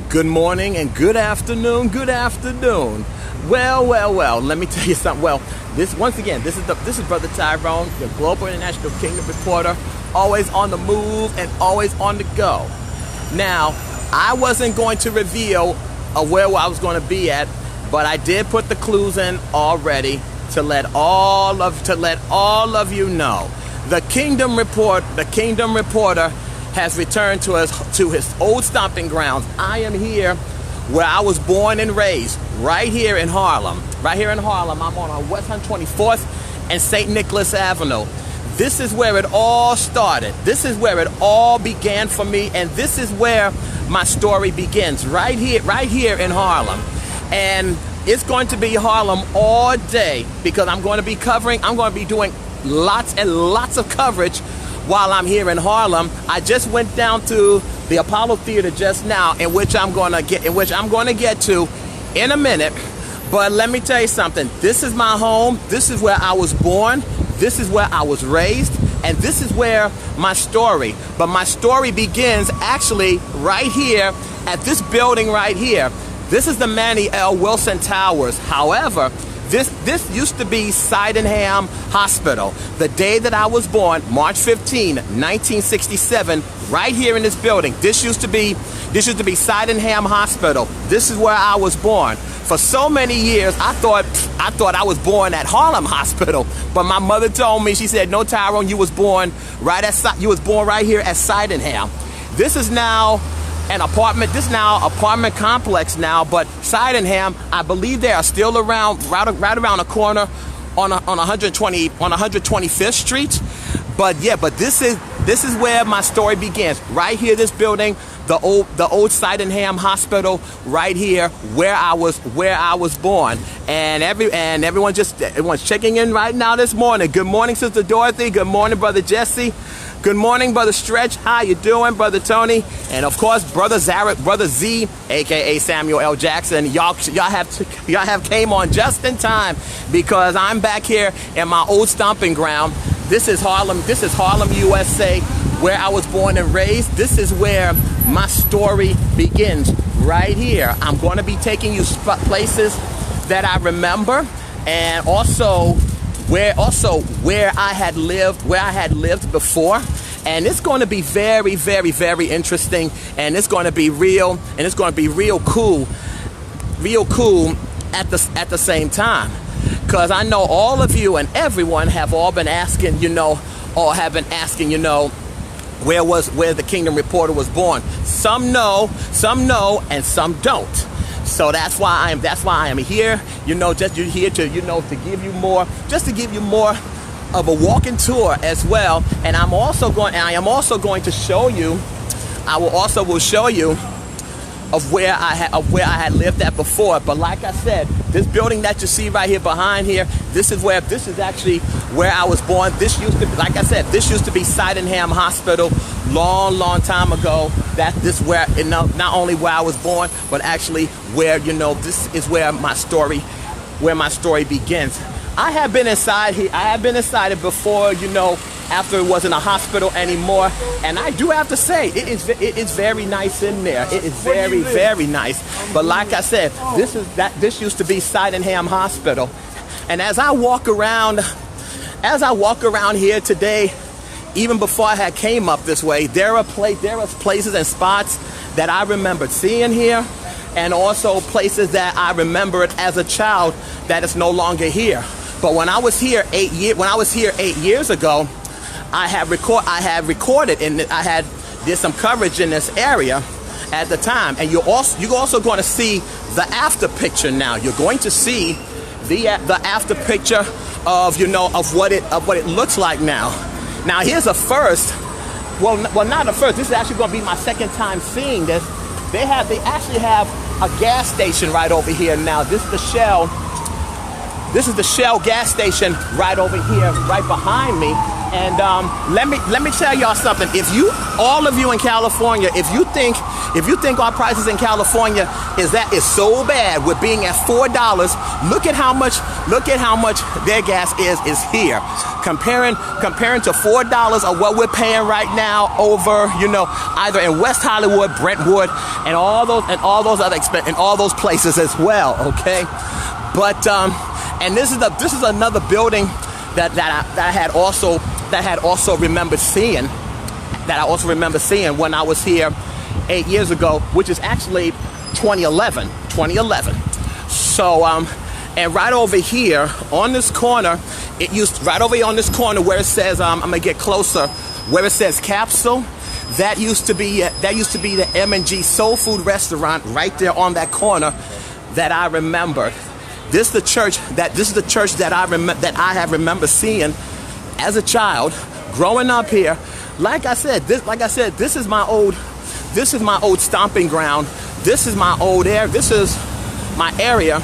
Good morning and good afternoon. Well, let me tell you something. Well, this is Brother Tyrone, your Global International Kingdom reporter, always on the move and always on the go. Now, I wasn't going to reveal where I was going to be at, but I did put the clues in already to let all of you know. The Kingdom reporter has returned to his old stomping grounds. I am here where I was born and raised, right here in Harlem. I'm on West 124th and St. Nicholas Avenue. This is where it all started. This is where it all began for me, and this is where my story begins, right here in Harlem. And it's going to be Harlem all day because I'm going to be doing lots and lots of coverage while I'm here in Harlem. I just went down to the Apollo Theater just now, in which I'm going to get to in a minute. But let me tell you something. This is my home. This is where I was born. This is where I was raised. And this is where my story. But my story begins actually right here at this building right here. This is the Manny L. Wilson Towers. However, this used to be Sydenham Hospital. The day that I was born, March 15, 1967, right here in this building. This used to be Sydenham Hospital. This is where I was born. For so many years, I thought I was born at Harlem Hospital, but my mother told me, she said, "No, Tyrone, you was born right here at Sydenham." This is now an apartment. This is now apartment complex now, but Sydenham, I believe they are still around, right around the corner on 125th Street. But this is where my story begins. Right here, this building, the old Sydenham Hospital, right here where I was born. And everyone's checking in right now this morning. Good morning, Sister Dorothy. Good morning, Brother Jesse. Good morning, Brother Stretch. How you doing, Brother Tony? And of course, Brother Zarek, Brother Z, aka Samuel L. Jackson. Y'all have came on just in time because I'm back here in my old stomping ground. This is Harlem, USA, where I was born and raised. This is where my story begins, right here. I'm going to be taking you places that I remember, and also where I had lived before. And it's going to be very, very, very interesting, and it's going to be real, and it's going to be real cool at the same time. Because I know all of you and everyone have all been asking, where the Kingdom Reporter was born. Some know, and some don't. So that's why I am here. To give you more of a walking tour as well. And I am also going to show you. I will show you of where I had lived at before. But like I said, this building that you see right here behind here, this is actually where I was born. This used to be Sydenham Hospital long time ago. This where not only where I was born, but actually where this is where my story begins. I have been inside here. I have been inside it before, after it wasn't a hospital anymore. And I do have to say, it is very nice in there. It is very, very nice. But like I said, this used to be Sydenham Hospital. And as I walk around here today, even before I had came up this way, there are places and spots that I remembered seeing here, and also places that I remembered as a child that is no longer here. But when I was here 8 years ago, I had recorded and I did some coverage in this area at the time. And you're also going to see the after picture now. You're going to see the after picture of what it looks like now. Now here's a first. Well, not a first. This is actually going to be my second time seeing this. They actually have a gas station right over here now. This is the Shell gas station right over here, right behind me. And let me tell y'all something. All of you in California, if you think our prices in California is so bad with being at $4, look at how much their gas is here. Comparing to $4 of what we're paying right now over, either in West Hollywood, Brentwood, and all those other and all those places as well. Okay, but and this is another building that I had also remembered seeing, that I also remember seeing when I was here 8 years ago, which is actually 2011. So and right over here on this corner, right over here on this corner where it says I'm gonna get closer, where it says Capsule. That used to be the M&G Soul Food Restaurant right there on that corner that I remember. This is the church that I have remember seeing as a child growing up here. Like I said, this is my old stomping ground. This is my old area. This is my area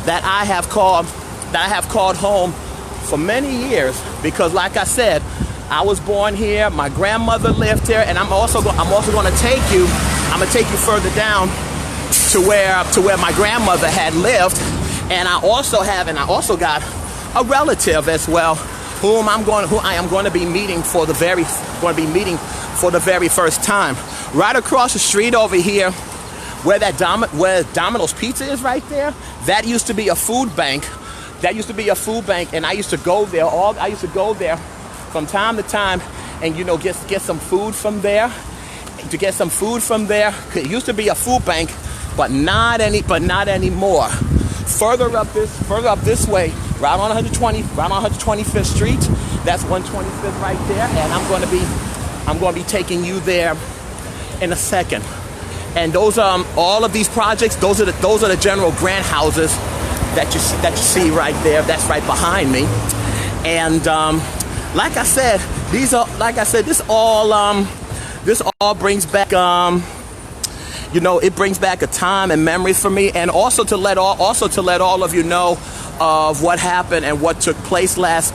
that I have called home for many years, because like I said, I was born here. My grandmother lived here, and I'm also going to take you. I'm going to take you further down to where my grandmother had lived, and I also got a relative as well, who I am going to be meeting for the very first time. Right across the street over here, where Domino's Pizza is right there, that used to be a food bank. And I used to go there from time to time, and get some food from there. It used to be a food bank, but not anymore. Further up this way, right on 125th Street. That's 125th right there, and I'm going to be taking you there in a second. And those all of these projects, those are the General Grant houses that you see right there. That's right behind me, and like I said, this all brings back, it brings back a time and memories for me, and also to let all of you know of what happened and what took place last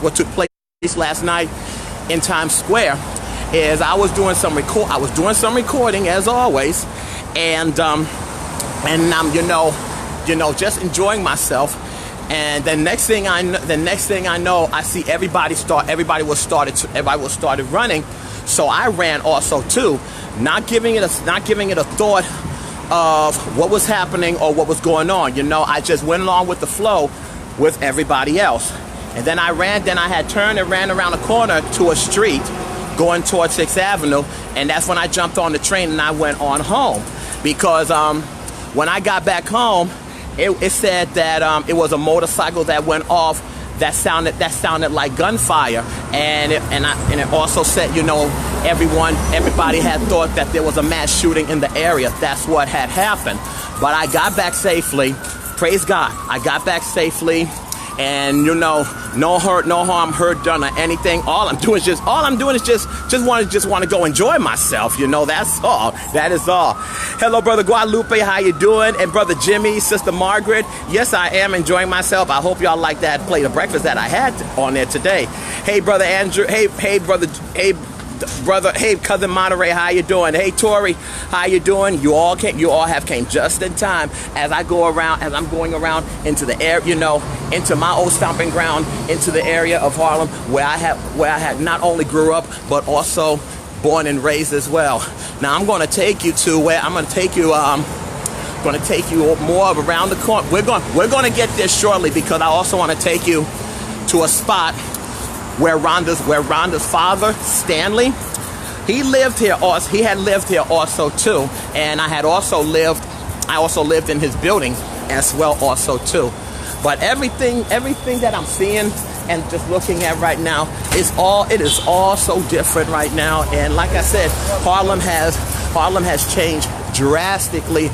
night in Times Square. Is I was doing some recording as always, and I'm just enjoying myself. And the next thing I know, I see everybody was started running. So I ran also too, not giving it a thought of what was happening or what was going on. I just went along with the flow with everybody else. And then I had turned and ran around the corner to a street going towards 6th Avenue, and that's when I jumped on the train and I went on home, because when I got back home, it said that it was a motorcycle that went off that sounded like gunfire, and it also said, everybody had thought that there was a mass shooting in the area. That's what had happened. But I got back safely. Praise God. I got back safely, and no hurt, no harm, done or anything. All I'm doing is just want to go enjoy myself. That's all. That is all. Hello, Brother Guadalupe. How you doing? And Brother Jimmy, Sister Margaret. Yes, I am enjoying myself. I hope y'all like that plate of breakfast that I had on there today. Hey, Brother Andrew. Hey, brother. Hey, cousin Monterey, how you doing? Hey, Tori, how you doing? You all have came just in time as I'm going around into the air, into my old stomping ground, into the area of Harlem where I had not only grew up but also born and raised as well. Now I'm going to take you to where I'm going to take you more of around the corner. We're going to get there shortly, because I also want to take you to a spot where Rhonda's father, Stanley, he lived here. He had lived here also too, and I also lived in his building as well also too. But everything that I'm seeing and just looking at right now it is all so different right now. And like I said, Harlem has changed drastically.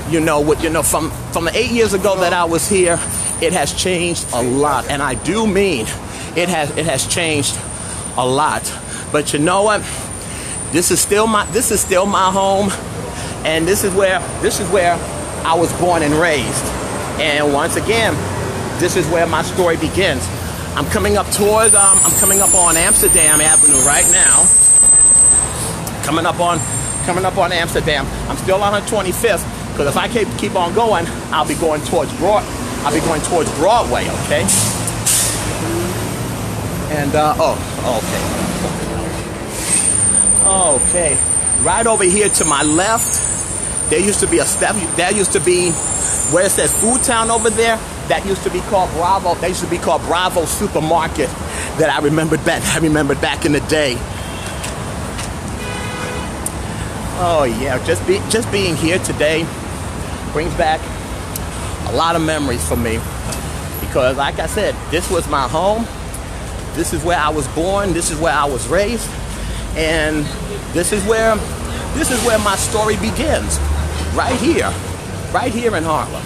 From the 8 years ago that I was here, it has changed a lot, and I do mean it has changed a lot. But you know what? This is still my home, and this is where I was born and raised. And once again, this is where my story begins. I'm coming up on Amsterdam Avenue right now. Coming up on Amsterdam. I'm still on 125th, because if I keep on going, I'll be going towards Broadway, okay? And okay. Right over here to my left there used to be where it says Food Town over there. That used to be called Bravo. That used to be called Bravo Supermarket. That I remembered back in the day. Oh yeah, just being here today brings back a lot of memories for me, because like I said, this was my home. This is where I was born. This is where I was raised, and this is where my story begins. Right here in Harlem.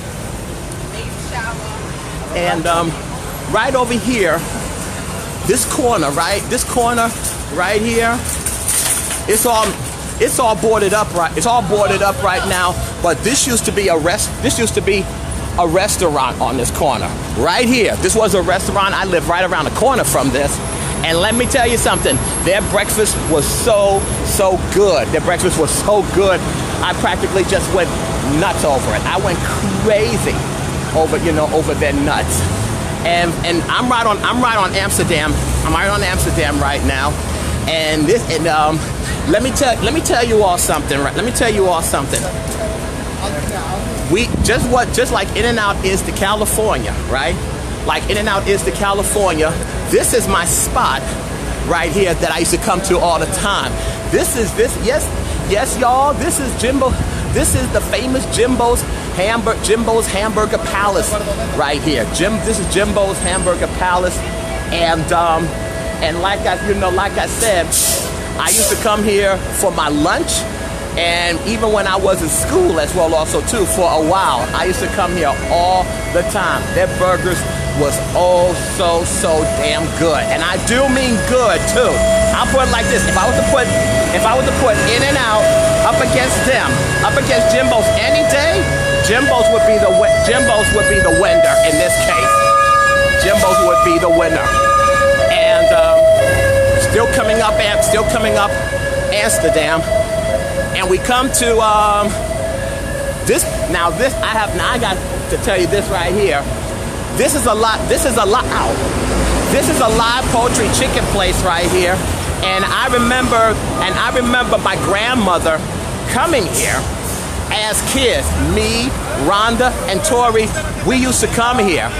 And right over here, this corner right here, it's all boarded up right now, but this used to be a restaurant on this corner right here. This was a restaurant. I lived right around the corner from this, and let me tell you something, their breakfast was so good. Their breakfast was so good, I practically just went nuts over it. I went crazy over their nuts. And I'm right on Amsterdam. I'm right on Amsterdam right now. And let me tell you all something. Right? Let me tell you all something. Just like In-N-Out is to California, right? Like In-N-Out is to California. This is my spot right here that I used to come to all the time. Yes, y'all. This is Jimbo. This is the famous Jimbo's Hamburger Palace right here. This is Jimbo's Hamburger Palace, and like I said, I used to come here for my lunch, and even when I was in school as well, also too, for a while, I used to come here all the time. Their burgers was so damn good, and I do mean good too. I'll put it like this: if I was to put In-N-Out up against Jimbo's any day, Jimbo's would be the winner in this case. Jimbo's would be the winner, and still coming up Amsterdam, and we come to this. Now I got to tell you this right here. This is a live poultry chicken place right here, and I remember my grandmother coming here as kids. Me, Rhonda, and Tori, we used to come here,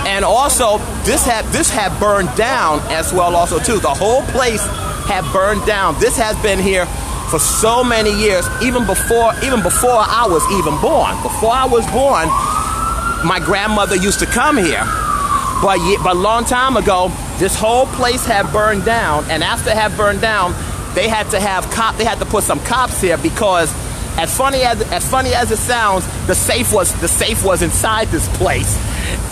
and also this had burned down as well also too. The whole place had burned down. This has been here for so many years, even before I was even born. Before I was born, my grandmother used to come here, but a long time ago, this whole place had burned down, and after it had burned down, they had to put some cops here, because as funny as it sounds, the safe was inside this place,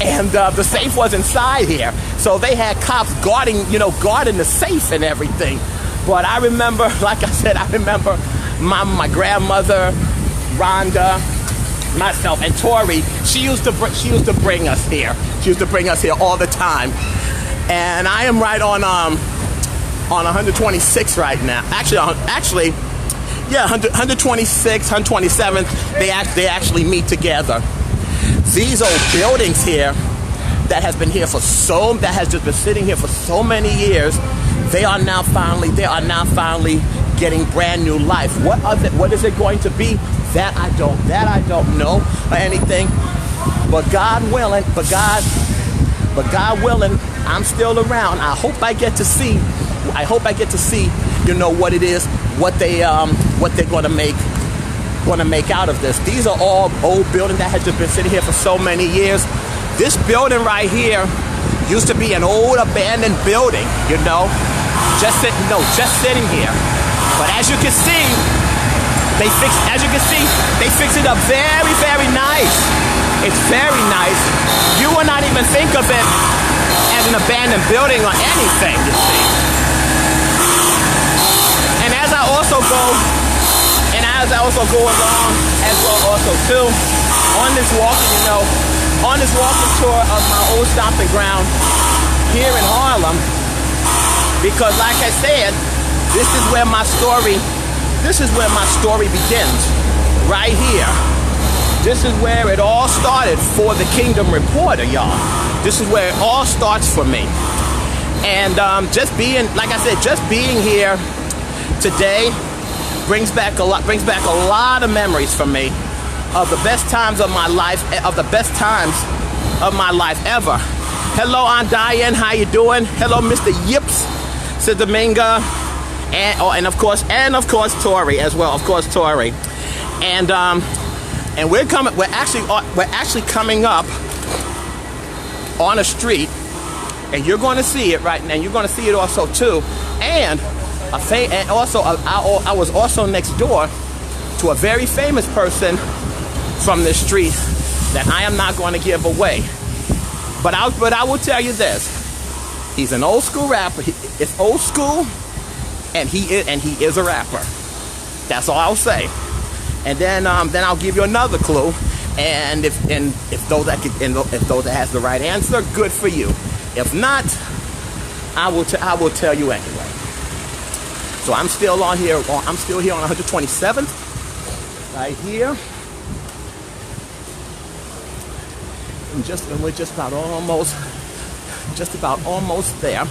and the safe was inside here, so they had cops guarding the safe and everything. But I remember, like I said, my grandmother, Rhonda, myself, and Tori, she used to bring us here. She used to bring us here all the time. And I am right on 126 right now. Actually, yeah, 126, 127th. They actually meet together. These old buildings here that has just been sitting here for so many years, they are now finally getting brand new life. What is it going to be? That I don't know or anything. But God willing, I'm still around. I hope I get to see what it is, what they're gonna make out of this. These are all old buildings that has just been sitting here for so many years. This building right here used to be an old abandoned building, just sitting here. But as you can see, they fixed it up very, very nice. It's very nice. You will not even think of it as an abandoned building or anything, you see. And as I also go along as well also too, on this walking tour of my old stomping ground here in Harlem, because like I said, this is where my story begins, right here. This is where it all started for the Kingdom Reporter, y'all. This is where it all starts for me. And just being here today brings back a lot of memories for me. of the best times of my life, ever. Hello, Aunt Diane, how you doing? Hello, Mr. Yips, Sidaminga, and of course Tori as well. Of course, Tori, and we're actually coming up on a street, and you're going to see it right now. You're going to see it also too, and I was also next door to a very famous person from this street that I am not going to give away. But I will tell you this: he's an old school rapper. It's old school, and he is a rapper. That's all I'll say. And then I'll give you another clue. And if those that has the right answer, good for you. If not, I will tell you anyway. So I'm still here on 127th, right here. And we're just about almost there.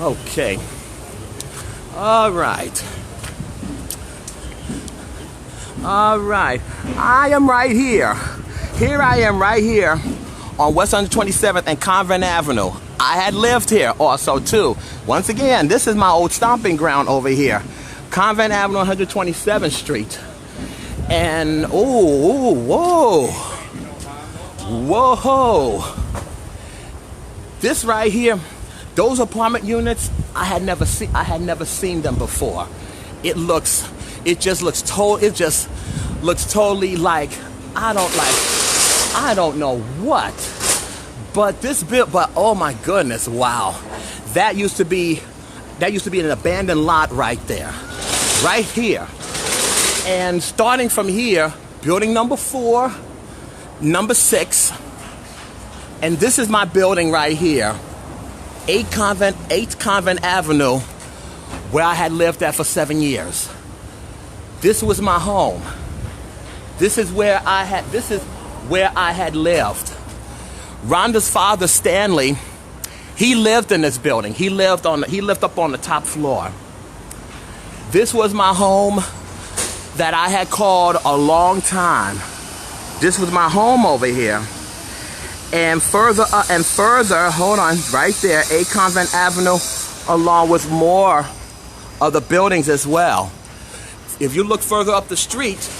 Okay. All right. I am right here. Here I am right here on West 127th and Convent Avenue. I had lived here also too. Once again, this is my old stomping ground over here. Convent Avenue, 127th Street. And whoa. This right here, those apartment units, I had never seen them before. It just looks totally like I don't know what. But oh my goodness, wow. That used to be an abandoned lot right there. Right here. And starting from here, building number 4, number 6, and this is my building right here, 8 Convent Avenue, where I had lived at for 7 years. This was my home. This is where I had lived. Rhonda's father, Stanley, he lived in this building. He lived up on the top floor. This was my home that I had called a long time. This was my home over here. And further, hold on, right there, 8 Convent Avenue, along with more of the buildings as well. If you look further up the street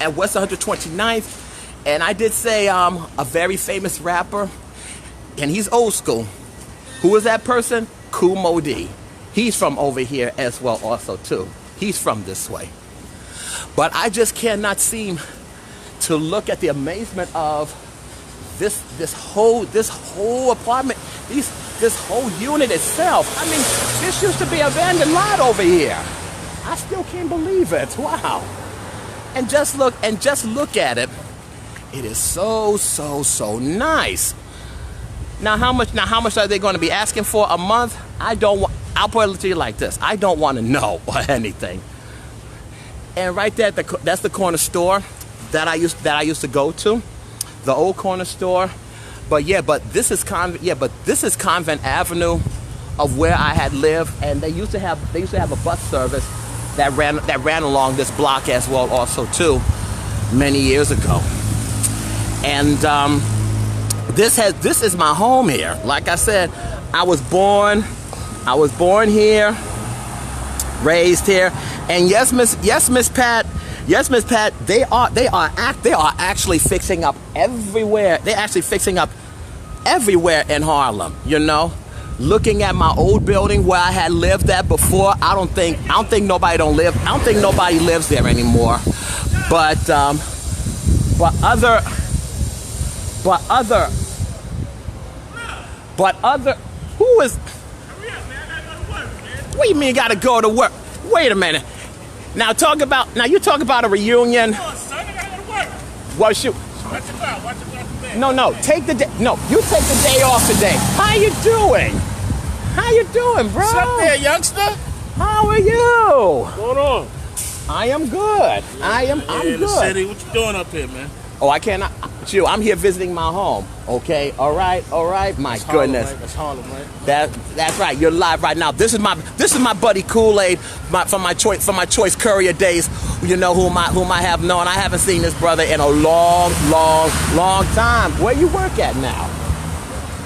at West 129th, and I did say a very famous rapper, and he's old school. Who is that person? Kool Moe Dee. He's from over here as well also too. He's from this way. But I just cannot seem to look at the amazement of this whole apartment, this whole unit itself. I mean, this used to be an abandoned lot over here. I still can't believe it. Wow. And just look at it. It is so nice. Now how much are they going to be asking for a month? I'll put it to you like this. I don't want to know or anything. And right there, that's the corner store that I used to go to, the old corner store. But this is Convent Avenue of where I had lived, and they used to have a bus service that ran along this block as well also too, many years ago. And this is my home here. Like I said, I was born here, raised here. And yes, Miss Pat, they are actually fixing up everywhere. They're actually fixing up everywhere in Harlem, you know. Looking at my old building where I had lived at before, I don't think nobody lives there anymore. But who is? What do you mean gotta go to work? Wait a minute. Now you talk about a reunion. Well, shoot. No, take the day. No, you take the day off today. How you doing? Bro? What's up there, youngster? How are you? What's going on? I am good. I'm in good. the city. What you doing up here, man? Oh, I cannot. with you. I'm here visiting my home. Okay, all right. My goodness. That's Harlem, right? That's right. You're live right now. This is my buddy Kool-Aid from my choice courier days. You know whom I have known. I haven't seen this brother in a long time. Where you work at now?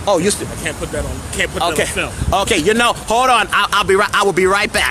Oh, I can't put that on. Can't put that on film. Okay. Hold on. I will be right back.